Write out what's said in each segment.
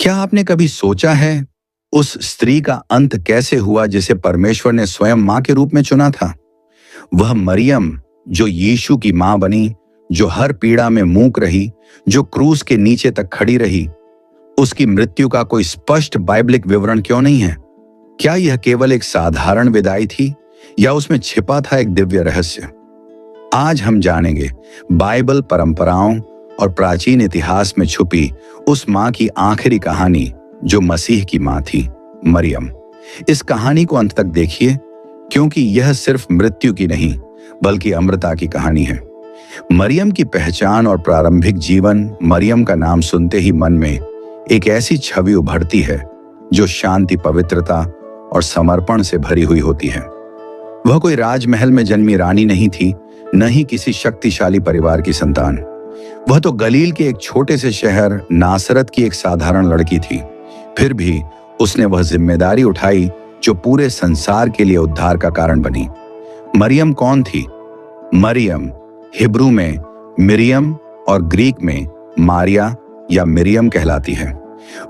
क्या आपने कभी सोचा है उस स्त्री का अंत कैसे हुआ जिसे परमेश्वर ने स्वयं मां के रूप में चुना था? वह मरियम जो यीशु की मां बनी, जो हर पीड़ा में मूक रही, जो क्रूस के नीचे तक खड़ी रही, उसकी मृत्यु का कोई स्पष्ट बाइबलिक विवरण क्यों नहीं है? क्या यह केवल एक साधारण विदाई थी या उसमें छिपा था एक दिव्य रहस्य? आज हम जानेंगे बाइबल परंपराओं और प्राचीन इतिहास में छुपी उस मां की आखिरी कहानी जो मसीह की मां थी, मरियम। इस कहानी को अंत तक देखिए, क्योंकि यह सिर्फ मृत्यु की नहीं बल्कि अमरता की कहानी है। मरियम की पहचान और प्रारंभिक जीवन। मरियम का नाम सुनते ही मन में एक ऐसी छवि उभरती है जो शांति, पवित्रता और समर्पण से भरी हुई होती है। वह कोई राजमहल में जन्मी रानी नहीं थी, न ही किसी शक्तिशाली परिवार की संतान। वह तो गलील के एक छोटे से शहर नासरत की एक साधारण लड़की थी। फिर भी उसने वह जिम्मेदारी उठाई जो पूरे संसार के लिए उद्धार का कारण बनी। मरियम कौन थी? मरियम हिब्रू में मिरियम और ग्रीक में मारिया या मिरियम कहलाती है।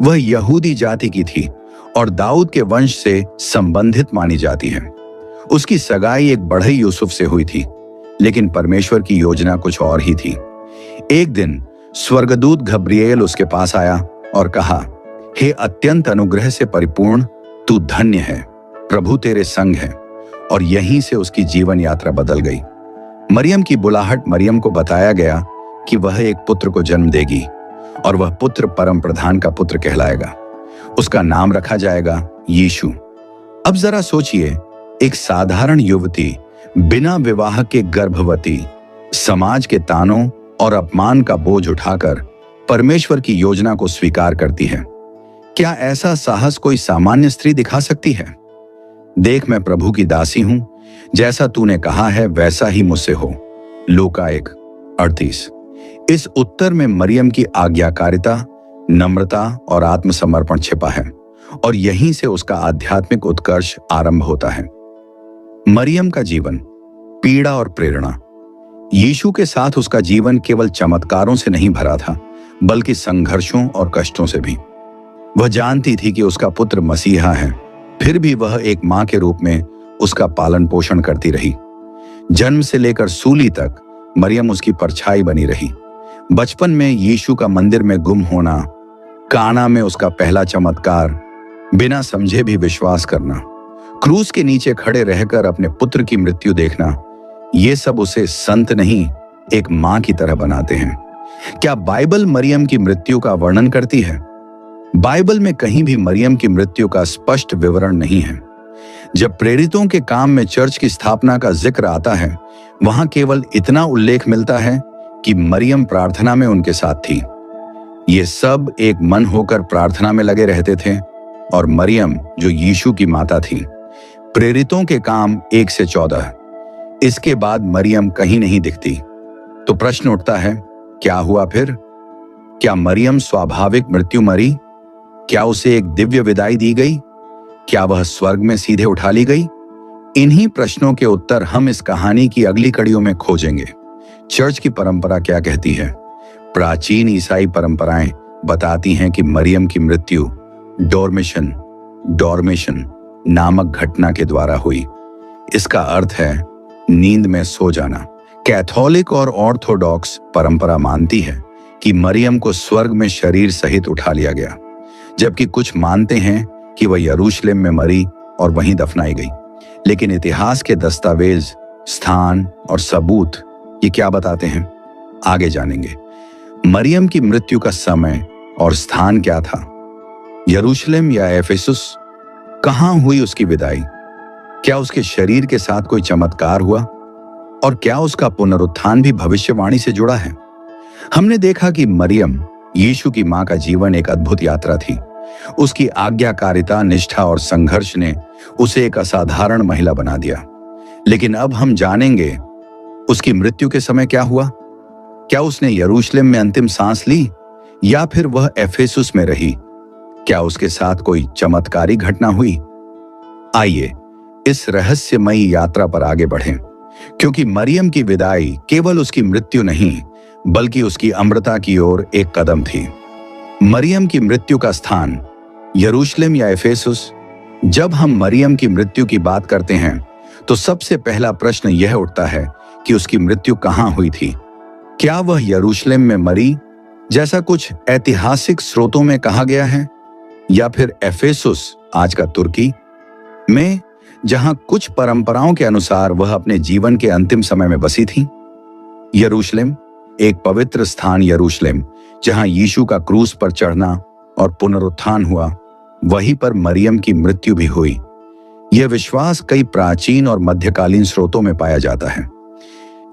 वह यहूदी जाति की थी और दाऊद के वंश से संबंधित मानी जाती है। उसकी सगाई एक बढ़ई यूसुफ से हुई थी, लेकिन परमेश्वर की योजना कुछ और ही थी। एक दिन स्वर्गदूत गब्रिएल उसके पास आया और कहा, हे अत्यंत अनुग्रह से परिपूर्ण, तू धन्य है, प्रभु तेरे संग है। और यहीं से उसकी जीवन यात्रा बदल गई। मरियम की बुलाहट मरियम को बताया गया कि वह एक पुत्र को जन्म देगी और वह पुत्र परम प्रधान का पुत्र कहलाएगा। उसका नाम रखा जाएगा यीशु। अब जरा सोचिए, एक साधारण युवती बिना विवाह के गर्भवती, समाज के तानों और अपमान का बोझ उठाकर परमेश्वर की योजना को स्वीकार करती है। क्या ऐसा साहस कोई सामान्य स्त्री दिखा सकती है? देख, मैं प्रभु की दासी हूं, जैसा तूने कहा है वैसा ही मुझसे हो। लूका 1:38। इस उत्तर में मरियम की आज्ञाकारिता, नम्रता और आत्मसमर्पण छिपा है, और यहीं से उसका आध्यात्मिक उत्कर्ष आरंभ होता है। मरियम का जीवन, पीड़ा और प्रेरणा। यीशु के साथ उसका जीवन केवल चमत्कारों से नहीं भरा था, बल्कि संघर्षों और कष्टों से भी। वह जानती थी कि उसका पुत्र मसीहा है, फिर भी वह एक मां के रूप में उसका पालन पोषण करती रही। जन्म से लेकर सूली तक मरियम उसकी परछाई बनी रही। बचपन में यीशु का मंदिर में गुम होना, काना में उसका पहला चमत्कार, बिना समझे भी विश्वास करना, क्रूस के नीचे खड़े रहकर अपने पुत्र की मृत्यु देखना, ये सब उसे संत नहीं, एक मां की तरह बनाते हैं। क्या बाइबल मरियम की मृत्यु का वर्णन करती है? बाइबल में कहीं भी मरियम की मृत्यु का स्पष्ट विवरण नहीं है। जब प्रेरितों के काम में चर्च की स्थापना का जिक्र आता है, वहां केवल इतना उल्लेख मिलता है कि मरियम प्रार्थना में उनके साथ थी। ये सब एक मन होकर प्रार्थना में लगे रहते थे, और मरियम जो यीशु की माता थी। प्रेरितों के काम 1 से 14। इसके बाद मरियम कहीं नहीं दिखती। तो प्रश्न उठता है, क्या हुआ फिर? क्या मरियम स्वाभाविक मृत्यु मरी? क्या उसे एक दिव्य विदाई दी गई? क्या वह स्वर्ग में सीधे उठा ली गई? इन्हीं प्रश्नों के उत्तर हम इस कहानी की अगली कड़ियों में खोजेंगे। चर्च की परंपरा क्या कहती है? प्राचीन ईसाई परंपराएं बताती हैं कि मरियम की मृत्यु डॉर्मेशन नामक घटना के द्वारा हुई। इसका अर्थ है नींद में सो जाना। कैथोलिक और ऑर्थोडॉक्स परंपरा मानती है कि मरियम को स्वर्ग में शरीर सहित उठा लिया गया, जबकि कुछ मानते हैं कि वह यरूशलेम में मरी और वहीं दफनाई गई। लेकिन इतिहास के दस्तावेज, स्थान और सबूत ये क्या बताते हैं? आगे जानेंगे। मरियम की मृत्यु का समय और स्थान क्या था? यरूशलेम या एफेसुस? कहां हुई उसकी विदाई? क्या उसके शरीर के साथ कोई चमत्कार हुआ? और क्या उसका पुनरुत्थान भी भविष्यवाणी से जुड़ा है? हमने देखा कि मरियम, यीशु की मां का जीवन एक अद्भुत यात्रा थी। उसकी आज्ञाकारिता, निष्ठा और संघर्ष ने उसे एक असाधारण महिला बना दिया। लेकिन अब हम जानेंगे उसकी मृत्यु के समय क्या हुआ। क्या उसने यरूशलेम में अंतिम सांस ली या फिर वह एफेसुस में रही? क्या उसके साथ कोई चमत्कारी घटना हुई? आइए इस रहस्यमयी यात्रा पर आगे बढ़ें, क्योंकि मरियम की विदाई केवल उसकी मृत्यु नहीं बल्कि उसकी अमरता की ओर एक कदम थी। मरियम की मृत्यु का स्थान यरूशलेम या एफेसुस। जब हम मरियम की मृत्यु की बात करते हैं तो सबसे पहला प्रश्न यह उठता है कि उसकी मृत्यु कहां हुई थी। क्या वह यरूशलेम में मरी जैसा कुछ ऐतिहासिक स्रोतों में कहा गया है, या फिर एफेसुस, आज का तुर्की में, जहां कुछ परंपराओं के अनुसार वह अपने जीवन के अंतिम समय में बसी थी। यरूशलेम, एक पवित्र स्थान यरूशलेम, जहां यीशु का क्रूस पर चढ़ना और पुनरुत्थान हुआ, वहीं पर मरियम की मृत्यु भी हुई। यह विश्वास कई प्राचीन और मध्यकालीन स्रोतों में पाया जाता है।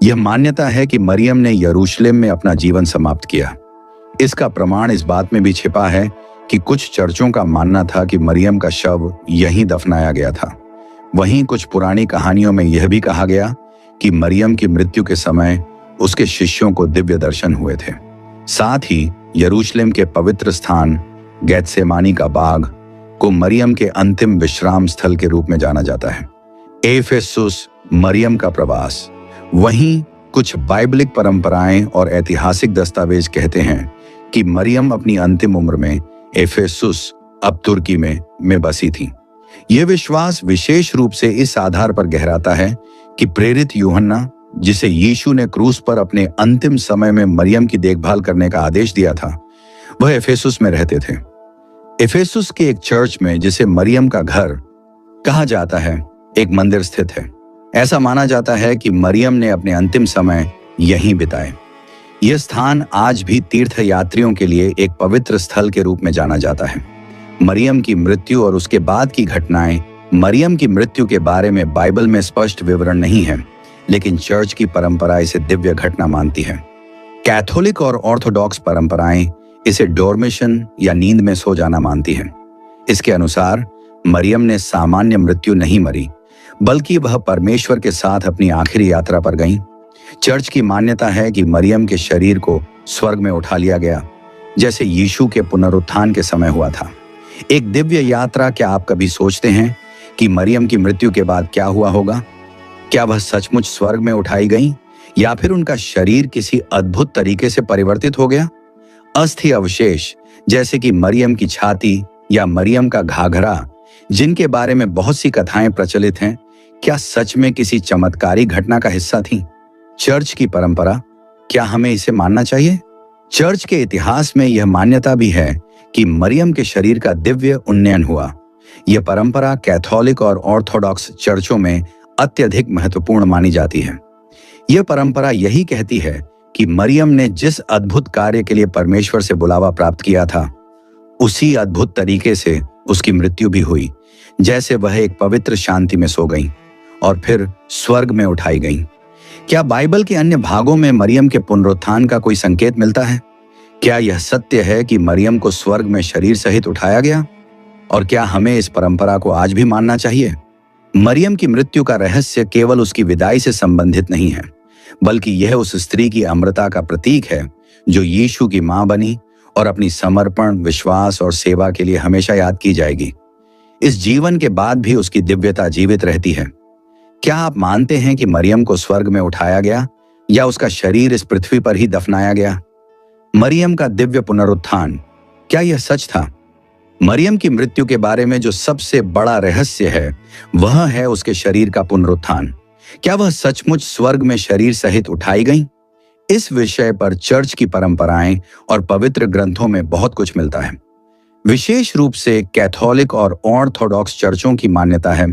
यह मान्यता है कि मरियम ने यरूशलेम में अपना जीवन समाप्त किया। इसका प्रमाण इस बात में भी छिपा है कि कुछ चर्चों का मानना था कि मरियम का शव यहीं दफनाया गया था। वहीं कुछ पुरानी कहानियों में यह भी कहा गया कि मरियम की मृत्यु के समय उसके शिष्यों को दिव्य दर्शन हुए थे। साथ ही यरूशलेम के पवित्र स्थान गेत्सेमानी का बाग को मरियम के अंतिम विश्राम स्थल के रूप में जाना जाता है। एफेसुस, मरियम का प्रवास। वहीं कुछ बाइबलिक परंपराएं और ऐतिहासिक दस्तावेज कहते हैं कि मरियम अपनी अंतिम उम्र में एफेसुस, अब तुर्की में बसी थी। यह विश्वास विशेष रूप से इस आधार पर गहराता है कि प्रेरित यूहन्ना, जिसे यीशु ने क्रूस पर अपने अंतिम समय में मरियम की देखभाल करने का आदेश दिया था, वह एफेसुस में रहते थे। एफेसुस के एक चर्च में, जिसे मरियम का घर कहा जाता है, एक मंदिर स्थित है। ऐसा माना जाता है कि मरियम ने अपने अंतिम समय यहीं बिताए। यह स्थान आज भी तीर्थ यात्रियों के लिए एक पवित्र स्थल के रूप में जाना जाता है। मरियम की मृत्यु और उसके बाद की घटनाएं। मरियम की मृत्यु के बारे में बाइबल में स्पष्ट विवरण नहीं है, लेकिन चर्च की परंपरा इसे दिव्य घटना मानती है। कैथोलिक और ऑर्थोडॉक्स परंपराएं इसे डोर्मेशन या नींद में सो जाना मानती हैं। इसके अनुसार मरियम ने सामान्य मृत्यु नहीं मरी, बल्कि वह परमेश्वर के साथ अपनी आखिरी यात्रा पर गईं। चर्च की मान्यता है कि मरियम के शरीर को स्वर्ग में उठा लिया गया, जैसे यीशु के पुनरुत्थान के समय हुआ था। एक दिव्य यात्रा। क्या आप कभी सोचते हैं कि मरियम की मृत्यु के बाद क्या हुआ होगा? क्या वह सचमुच स्वर्ग में उठाई गई, या फिर उनका शरीर किसी अद्भुत तरीके से परिवर्तित हो गया? अस्थि अवशेष, जैसे कि मरियम की छाती या मरियम का घाघरा, जिनके बारे में बहुत सी कथाएं प्रचलित हैं, क्या सच में किसी चमत्कारी घटना का हिस्सा थीं? चर्च की परंपरा, क्या हमें इसे मानना चाहिए? चर्च के इतिहास में यह मान्यता भी है कि मरियम के शरीर का दिव्य उन्नयन हुआ। यह परंपरा कैथोलिक और ऑर्थोडॉक्स चर्चों में अत्यधिक महत्वपूर्ण मानी जाती है। यह परंपरा यही कहती है कि मरियम ने जिस अद्भुत कार्य के लिए परमेश्वर से बुलावा प्राप्त किया था, उसी अद्भुत तरीके से उसकी मृत्यु भी हुई, जैसे वह एक पवित्र शांति में सो गई और फिर स्वर्ग में उठाई गई। क्या बाइबल के अन्य भागों में मरियम के पुनरुत्थान का कोई संकेत मिलता है? क्या यह सत्य है कि मरियम को स्वर्ग में शरीर सहित उठाया गया? और क्या हमें इस परंपरा को आज भी मानना चाहिए? मरियम की मृत्यु का रहस्य केवल उसकी विदाई से संबंधित नहीं है, बल्कि यह उस स्त्री की अमरता का प्रतीक है जो यीशु की मां बनी और अपनी समर्पण, विश्वास और सेवा के लिए हमेशा याद की जाएगी। इस जीवन के बाद भी उसकी दिव्यता जीवित रहती है। क्या आप मानते हैं कि मरियम को स्वर्ग में उठाया गया, या उसका शरीर इस पृथ्वी पर ही दफनाया गया? मरियम का दिव्य पुनरुत्थान, क्या यह सच था? मरियम की मृत्यु के बारे में जो सबसे बड़ा रहस्य है, वह है उसके शरीर का पुनरुत्थान। क्या वह सचमुच स्वर्ग में शरीर सहित उठाई गई? इस विषय पर चर्च की परंपराएं और पवित्र ग्रंथों में बहुत कुछ मिलता है। विशेष रूप से कैथोलिक और ऑर्थोडॉक्स चर्चों की मान्यता है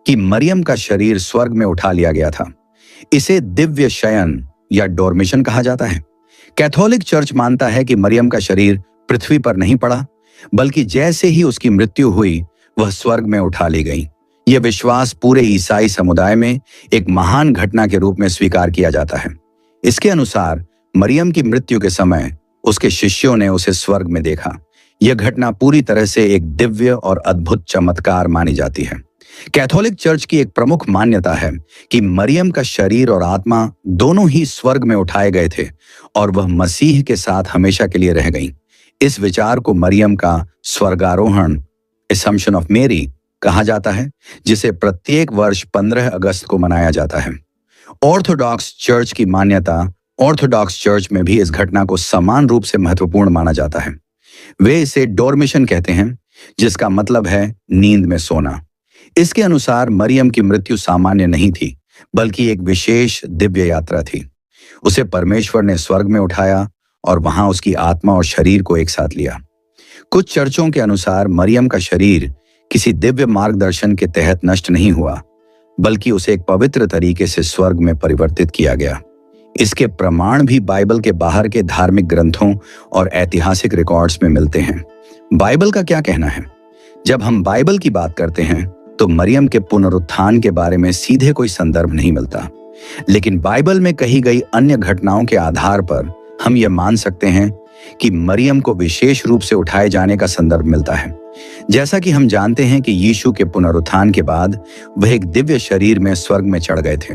कि मरियम का शरीर स्वर्ग में उठा लिया गया था। इसे दिव्य शयन या डोर्मिशन कहा जाता है। कैथोलिक चर्च मानता है कि मरियम का शरीर पृथ्वी पर नहीं पड़ा, बल्कि जैसे ही उसकी मृत्यु हुई, वह स्वर्ग में उठा ली गई। यह विश्वास पूरे ईसाई समुदाय में एक महान घटना के रूप में स्वीकार किया जाता है। इसके अनुसार मरियम की मृत्यु के समय उसके शिष्यों ने उसे स्वर्ग में देखा। यह घटना पूरी तरह से एक दिव्य और अद्भुत चमत्कार मानी जाती है। कैथोलिक चर्च की एक प्रमुख मान्यता है कि मरियम का शरीर और आत्मा दोनों ही स्वर्ग में उठाए गए थे और वह मसीह के साथ हमेशा के लिए रह गईं। इस विचार को मरियम का स्वर्गारोहण, असम्पशन ऑफ मेरी, कहा जाता है, जिसे प्रत्येक वर्ष 15 अगस्त को मनाया जाता है। ऑर्थोडॉक्स चर्च की मान्यता, ऑर्थोडॉक्स चर्च में भी इस घटना को समान रूप से महत्वपूर्ण माना जाता है। वे इसे डोरमिशन कहते हैं, जिसका मतलब है नींद में सोना। इसके अनुसार मरियम की मृत्यु सामान्य नहीं थी, बल्कि एक विशेष दिव्य यात्रा थी। उसे परमेश्वर ने स्वर्ग में उठाया और वहां उसकी आत्मा और शरीर को एक साथ लिया। कुछ चर्चों के अनुसार मरियम का शरीर किसी दिव्य मार्गदर्शन के तहत नष्ट नहीं हुआ, बल्कि उसे एक पवित्र तरीके से स्वर्ग में परिवर्तित किया गया। इसके प्रमाण भी बाइबल के बाहर के धार्मिक ग्रंथों और ऐतिहासिक रिकॉर्ड्स में मिलते हैं। बाइबल का क्या कहना है? जब हम बाइबल की बात करते हैं तो मरियम के पुनरुत्थान के बारे में सीधे कोई संदर्भ नहीं मिलता, लेकिन बाइबल में कही गई अन्य घटनाओं के आधार पर हम यह मान सकते हैं कि मरियम को विशेष रूप से उठाए जाने का संदर्भ मिलता है। जैसा कि हम जानते हैं कि यीशु के पुनरुत्थान के बाद वह एक दिव्य शरीर में स्वर्ग में चढ़ गए थे,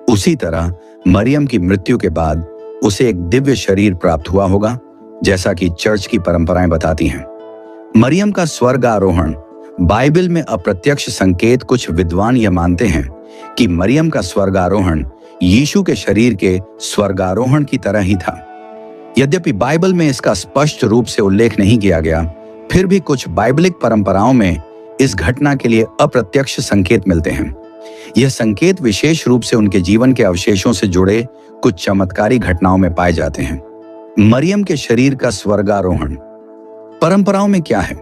उसी तरह मरियम की मृत्यु के बाद उसे एक दिव्य शरीर प्राप्त हुआ होगा, जैसा कि चर्च की परंपराएं बताती हैं। मरियम का स्वर्ग आरोहण बाइबल में अप्रत्यक्ष संकेत। कुछ विद्वान यह मानते हैं कि मरियम का स्वर्गारोहण यीशु के शरीर के स्वर्गारोहण की तरह ही था। यद्यपि बाइबल में इसका स्पष्ट रूप से उल्लेख नहीं किया गया, फिर भी कुछ बाइबलिक परंपराओं में इस घटना के लिए अप्रत्यक्ष संकेत मिलते हैं। यह संकेत विशेष रूप से उनके जीवन के अवशेषों से जुड़े कुछ चमत्कारी घटनाओं में पाए जाते हैं। मरियम के शरीर का स्वर्गारोहण परंपराओं में क्या है?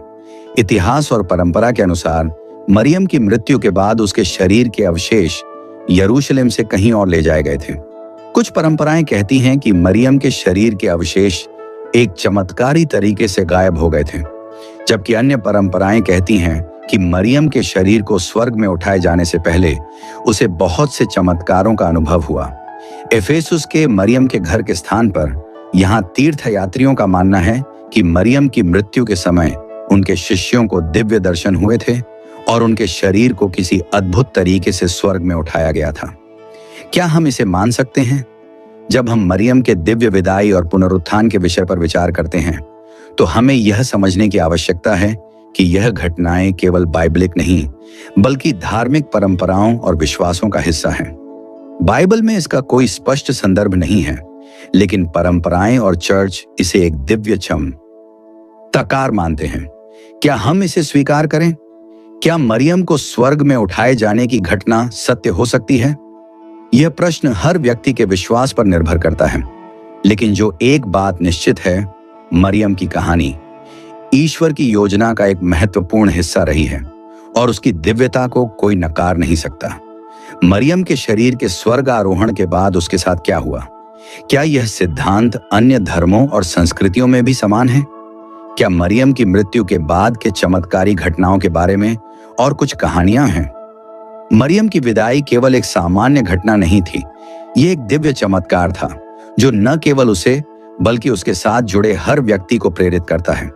इतिहास और परंपरा के अनुसार मरियम की मृत्यु के बाद उसके शरीर के अवशेष यरूशलेम से कहीं और ले जाए गए थे। कुछ परंपराएं कहती हैं कि मरियम के शरीर के अवशेष एक चमत्कारी तरीके से गायब हो गए थे, जबकि अन्य परंपराएं कहती हैं कि मरियम के शरीर को स्वर्ग में उठाए जाने से पहले उसे बहुत से चमत्कारों का अनुभव हुआ। एफेसुस के मरियम के घर के स्थान पर यहाँ तीर्थयात्रियों का मानना है कि मरियम की मृत्यु के समय उनके शिष्यों को दिव्य दर्शन हुए थे और उनके शरीर को किसी अद्भुत तरीके से स्वर्ग में उठाया गया था। क्या हम इसे मान सकते हैं? जब हम मरियम के दिव्य विदाई और पुनरुत्थान के विषय पर विचार करते हैं, तो हमें यह समझने की आवश्यकता है कि यह घटनाएं केवल बाइबलिक नहीं, बल्कि धार्मिक परंपराओं और विश्वासों का हिस्सा हैं। बाइबल में इसका कोई स्पष्ट संदर्भ नहीं है, लेकिन परंपराएं और चर्च इसे एक दिव्य चमत्कार मानते हैं। क्या हम इसे स्वीकार करें? क्या मरियम को स्वर्ग में उठाए जाने की घटना सत्य हो सकती है? यह प्रश्न हर व्यक्ति के विश्वास पर निर्भर करता है, लेकिन जो एक बात निश्चित है, मरियम की कहानी ईश्वर की योजना का एक महत्वपूर्ण हिस्सा रही है और उसकी दिव्यता को कोई नकार नहीं सकता। मरियम के शरीर के स्वर्ग आरोहण के बाद उसके साथ क्या हुआ? क्या यह सिद्धांत अन्य धर्मों और संस्कृतियों में भी समान है? क्या मरियम की मृत्यु के बाद के चमत्कारी घटनाओं के बारे में और कुछ कहानियां हैं? मरियम की विदाई केवल एक सामान्य घटना नहीं थी, यह एक दिव्य चमत्कार था जो न केवल उसे बल्कि उसके साथ जुड़े हर व्यक्ति को प्रेरित करता है।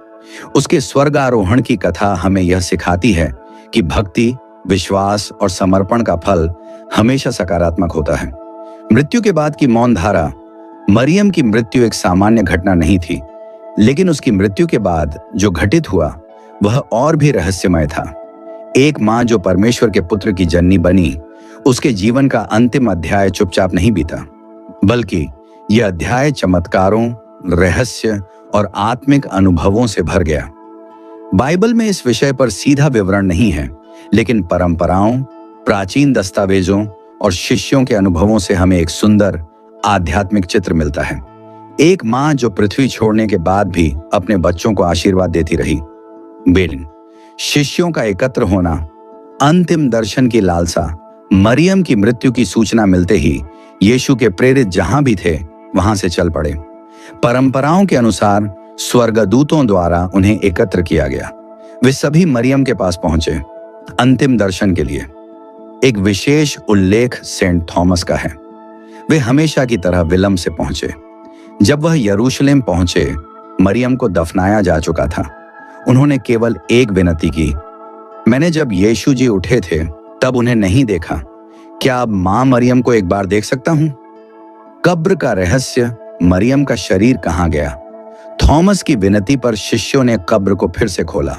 उसके स्वर्गारोहण की कथा हमें यह सिखाती है कि भक्ति, विश्वास और समर्पण का फल हमेशा सकारात्मक होता है। मृत्यु के बाद की मौन धारा। मरियम की मृत्यु एक सामान्य घटना नहीं थी, लेकिन उसकी मृत्यु के बाद जो घटित हुआ वह और भी रहस्यमय था। एक मां जो परमेश्वर के पुत्र की जननी बनी, उसके जीवन का अंतिम अध्याय चुपचाप नहीं बीता, बल्कि यह अध्याय चमत्कारों, रहस्य और आत्मिक अनुभवों से भर गया। बाइबल में इस विषय पर सीधा विवरण नहीं है, लेकिन परंपराओं, प्राचीन दस्तावेजों और शिष्यों के अनुभवों से हमें एक सुंदर आध्यात्मिक चित्र मिलता है। एक मां जो पृथ्वी छोड़ने के बाद भी अपने बच्चों को आशीर्वाद देती रही। बेलिन, शिष्यों का एकत्र होना, अंतिम दर्शन की लालसा। मरियम की मृत्यु की सूचना मिलते ही यीशु के प्रेरित जहां भी थे वहां से चल पड़े। परंपराओं के अनुसार स्वर्गदूतों द्वारा उन्हें एकत्र किया गया। वे सभी मरियम के पास पहुंचे अंतिम दर्शन के लिए। एक विशेष उल्लेख सेंट थॉमस का है। वे हमेशा की तरह विलंब से पहुंचे। जब वह यरूशलेम पहुंचे, मरियम को दफनाया जा चुका था। उन्होंने केवल एक विनती की, मैंने जब यीशु जी उठे थे तब उन्हें नहीं देखा, क्या अब मां मरियम को एक बार देख सकता हूं? कब्र का रहस्य, मरियम का शरीर कहां गया? थॉमस की विनती पर शिष्यों ने कब्र को फिर से खोला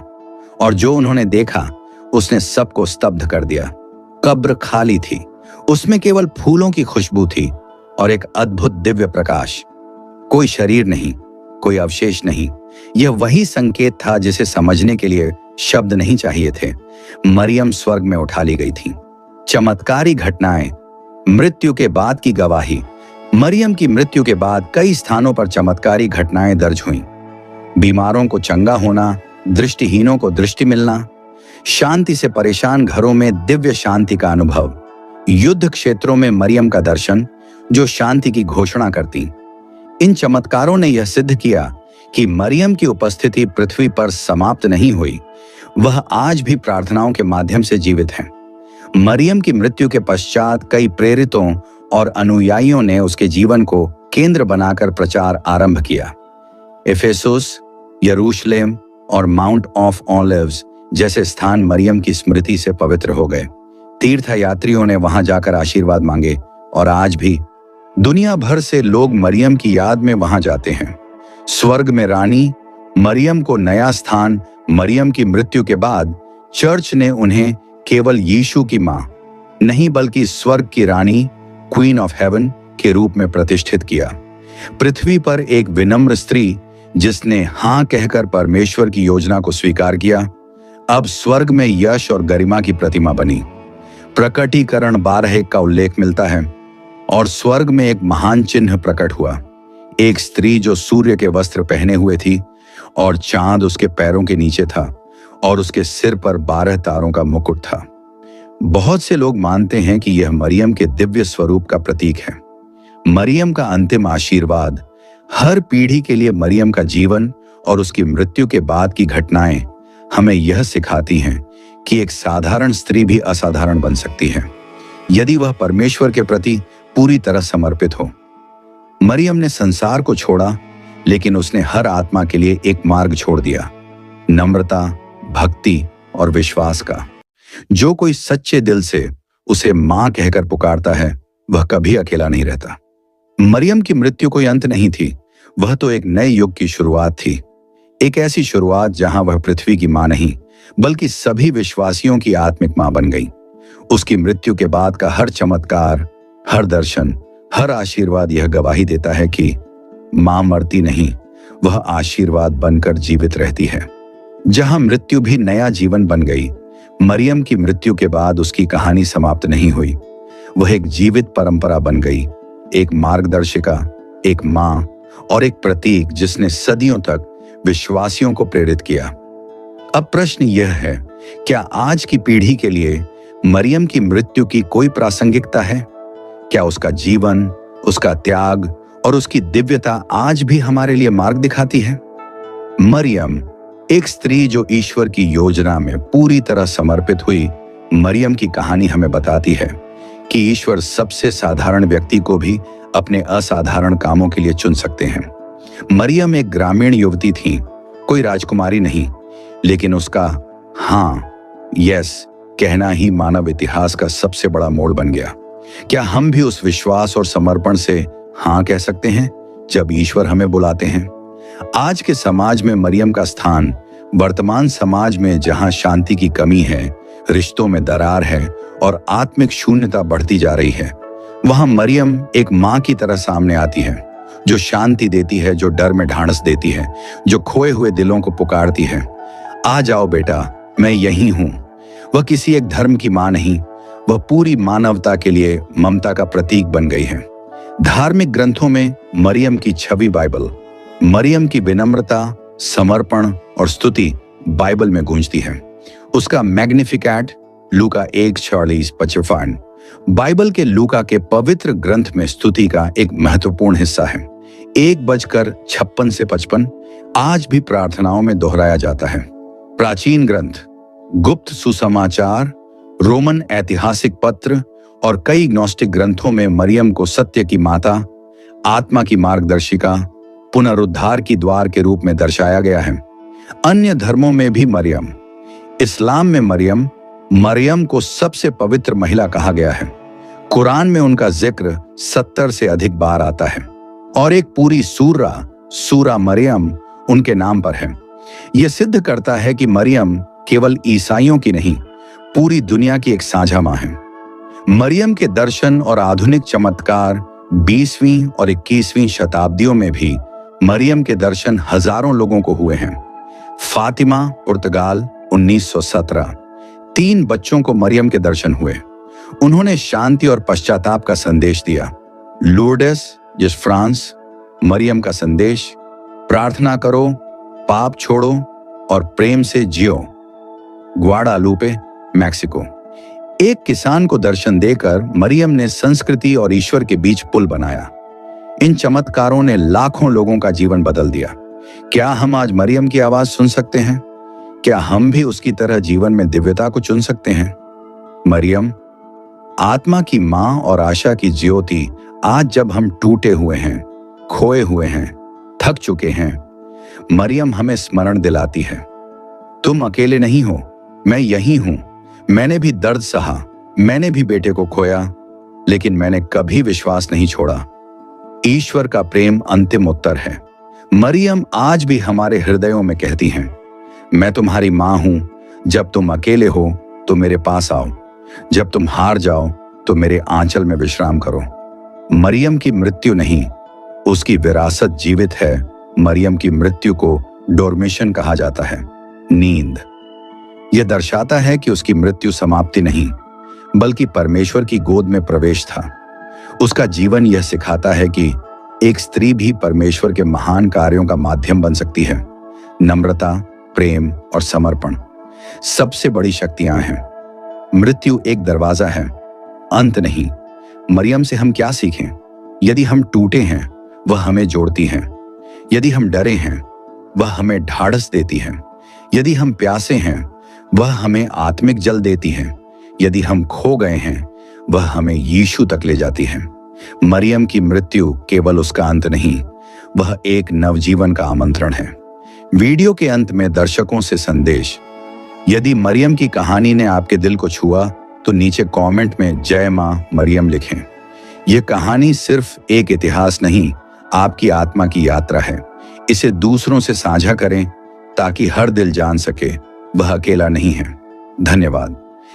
और जो उन्होंने देखा उसने सबको स्तब्ध कर दिया। कब्र खाली थी, उसमें केवल फूलों की खुशबू थी और एक अद्भुत दिव्य प्रकाश। कोई शरीर नहीं, कोई अवशेष नहीं। यह वही संकेत था जिसे समझने के लिए शब्द नहीं चाहिए थे। मरियम स्वर्ग में उठा ली गई थी। चमत्कारी घटनाएं, मृत्यु के बाद की गवाही। मरियम की मृत्यु के बाद कई स्थानों पर चमत्कारी घटनाएं दर्ज हुईं। बीमारों को चंगा होना, दृष्टिहीनों को दृष्टि मिलना, शांति से परेशान घरों में दिव्य शांति का अनुभव, युद्ध क्षेत्रों में मरियम का दर्शन जो शांति की घोषणा करती। इन चमत्कारों ने यह सिद्ध किया कि मरियम की उपस्थिति पृथ्वी पर समाप्त नहीं हुई, वह आज भी प्रार्थनाओं के माध्यम से जीवित है। मरियम की मृत्यु के पश्चात कई प्रेरितों और अनुयायियों ने उसके जीवन को केंद्र बनाकर प्रचार आरंभ किया। एफेसुस, यरूशलेम और माउंट ऑफ ऑलिव्स जैसे स्थान मरियम की स्मृति से पवित्र हो गए। तीर्थयात्रियों ने वहां जाकर आशीर्वाद मांगे और आज भी दुनिया भर से लोग मरियम की याद में वहां जाते हैं। स्वर्ग में रानी मरियम को नया स्थान मरियम की मृत्यु के बाद चर्च ने उन्हें केवल यीशु की मां नहीं बल्कि स्वर्ग की रानी, क्वीन ऑफ हेवन के रूप में प्रतिष्ठित किया। पृथ्वी पर एक विनम्र स्त्री जिसने हां कहकर परमेश्वर की योजना को स्वीकार किया, अब स्वर्ग में यश और गरिमा की प्रतिमा बनी। प्रकटीकरण 12 का उल्लेख मिलता है और स्वर्ग में एक महान चिन्ह प्रकट हुआ, एक स्त्री जो सूर्य के वस्त्र पहने हुए थी और चांद उसके पैरों के नीचे था और उसके सिर पर 12 तारों का मुकुट था। बहुत से लोग मानते हैं कि यह मरियम के दिव्य स्वरूप का प्रतीक है। मरियम का अंतिम आशीर्वाद हर पीढ़ी के लिए मरियम का जीवन और उसकी मृत्यु के बाद की घटनाएं हमें यह सिखाती हैं कि एक साधारण स्त्री भी असाधारण बन सकती है यदि वह परमेश्वर के प्रति पूरी तरह समर्पित हो। मरियम ने संसार को छोड़ा, लेकिन उसने हर आत्मा के लिए एक मार्ग छोड़ दिया, नम्रता, भक्ति और विश्वास का। जो कोई सच्चे दिल से उसे मां कहकर पुकारता है, वह कभी अकेला नहीं रहता। मरियम की मृत्यु कोई अंत नहीं थी, वह तो एक नए युग की शुरुआत थी। एक ऐसी शुरुआत जहां वह पृथ्वी की मां नहीं बल्कि सभी विश्वासियों की आत्मिक मां बन गई। उसकी मृत्यु के बाद का हर चमत्कार, हर दर्शन, हर आशीर्वाद यह गवाही देता है कि मां मरती नहीं, वह आशीर्वाद बनकर जीवित रहती है। जहां मृत्यु भी नया जीवन बन गई, मरियम की मृत्यु के बाद उसकी कहानी समाप्त नहीं हुई। वह एक जीवित परंपरा बन गई, एक मार्गदर्शिका, एक मां और एक प्रतीक जिसने सदियों तक विश्वासियों को प्रेरित किया। अब प्रश्न यह है, क्या आज की पीढ़ी के लिए मरियम की मृत्यु की कोई प्रासंगिकता है? क्या उसका जीवन, उसका त्याग और उसकी दिव्यता आज भी हमारे लिए मार्ग दिखाती है? मरियम, एक स्त्री जो ईश्वर की योजना में पूरी तरह समर्पित हुई, मरियम की कहानी हमें बताती है कि ईश्वर सबसे साधारण व्यक्ति को भी अपने असाधारण कामों के लिए चुन सकते हैं। मरियम एक ग्रामीण युवती थी, कोई राजकुमारी नहीं, लेकिन उसका हाँ, यस कहना ही मानव इतिहास का सबसे बड़ा मोड़ बन गया। क्या हम भी उस विश्वास और समर्पण से हाँ कह सकते हैं जब ईश्वर हमें बुलाते हैं? आज के समाज में मरियम का स्थान वर्तमान समाज में जहां शांति की कमी है, रिश्तों में दरार है और आत्मिक शून्यता बढ़ती जा रही है, वहां मरियम एक मां की तरह सामने आती है, जो शांति देती है, जो डर में ढांढस देती है, जो खोए हुए दिलों को पुकारती है, आ जाओ बेटा, मैं यही हूं। वह किसी एक धर्म की मां नहीं, वह पूरी मानवता के लिए ममता का प्रतीक बन गई है। धार्मिक ग्रंथों में मरियम की छवि बाइबल, मरियम की विनम्रता, समर्पण और स्तुति बाइबल में गूंजती है। उसका मैग्निफिकैट लूका 1:46-55 बाइबल के लूका के पवित्र ग्रंथ में स्तुति का एक महत्वपूर्ण हिस्सा है। 1:56-55 आज भी प्रार्थनाओं में दोहराया जाता है। प्राचीन ग्रंथ, गुप्त सुसमाचार, रोमन ऐतिहासिक पत्र और कई ग्नोस्टिक ग्रंथों में मरियम को सत्य की माता, आत्मा की मार्गदर्शिका, पुनरुद्धार की द्वार के रूप में दर्शाया गया है। अन्य धर्मों में भी मरियम, इस्लाम में मरियम को सबसे पवित्र महिला कहा गया है। कुरान में उनका जिक्र 70 से अधिक बार आता है और एक पूरी सूरा मरियम उनके नाम पर है। यह सिद्ध करता है कि मरियम केवल ईसाइयों की नहीं, पूरी दुनिया की एक साझा मां है। मरियम के दर्शन और आधुनिक चमत्कार 20वीं और 21वीं शताब्दियों में भी मरियम के दर्शन हजारों लोगों को हुए हैं। फातिमा, पुर्तगाल, 1917। 3 बच्चों को मरियम के दर्शन हुए। उन्होंने शांति और पश्चाताप का संदेश दिया। लूर्डेस, जिस फ्रांस, मरियम का संदेश, प्रार्थना करो, पाप छोड़ो और प्रेम से जियो, ग्वाडालूपे, मैक्सिको। एक किसान को दर्शन देकर मरियम ने संस्कृति और ईश्वर के बीच पुल बनाया। इन चमत्कारों ने लाखों लोगों का जीवन बदल दिया। क्या हम आज मरियम की आवाज सुन सकते हैं? क्या हम भी उसकी तरह जीवन में दिव्यता को चुन सकते हैं? मरियम, आत्मा की मां और आशा की ज्योति, आज जब हम टूटे हुए हैं, खोए हुए हैं, थक चुके हैं, मरियम हमें स्मरण दिलाती है, तुम अकेले नहीं हो, मैं यही हूं। मैंने भी दर्द सहा, मैंने भी बेटे को खोया, लेकिन मैंने कभी विश्वास नहीं छोड़ा। ईश्वर का प्रेम अंतिम उत्तर है। मरियम आज भी हमारे हृदयों में कहती हैं, मैं तुम्हारी मां हूं। जब तुम अकेले हो तो मेरे पास आओ, जब तुम हार जाओ तो मेरे आंचल में विश्राम करो। मरियम की मृत्यु नहीं, उसकी विरासत जीवित है। मरियम की मृत्यु को डोरमेशन कहा जाता है, नींद। यह दर्शाता है कि उसकी मृत्यु समाप्ति नहीं, बल्कि परमेश्वर की गोद में प्रवेश था। उसका जीवन यह सिखाता है कि एक स्त्री भी परमेश्वर के महान कार्यों का माध्यम बन सकती है। नम्रता, प्रेम और समर्पण सबसे बड़ी शक्तियां हैं। मृत्यु एक दरवाजा है, अंत नहीं। मरियम से हम क्या सीखें? यदि हम टूटे हैं, वह हमें जोड़ती हैं। यदि हम डरे हैं, वह हमें ढाढ़स देती है। यदि हम प्यासे हैं, वह हमें आत्मिक जल देती है। यदि हम खो गए हैं, वह हमें यीशु तक ले जाती है। मरियम की मृत्यु केवल उसका अंत नहीं, वह एक नवजीवन का आमंत्रण है। वीडियो के अंत में दर्शकों से संदेश। यदि मरियम की कहानी ने आपके दिल को छुआ तो नीचे कमेंट में जय मां मरियम लिखें। यह कहानी सिर्फ एक इतिहास नहीं, आपकी आत्मा की यात्रा है। इसे दूसरों से साझा करें ताकि हर दिल जान सके वह अकेला नहीं है। धन्यवाद।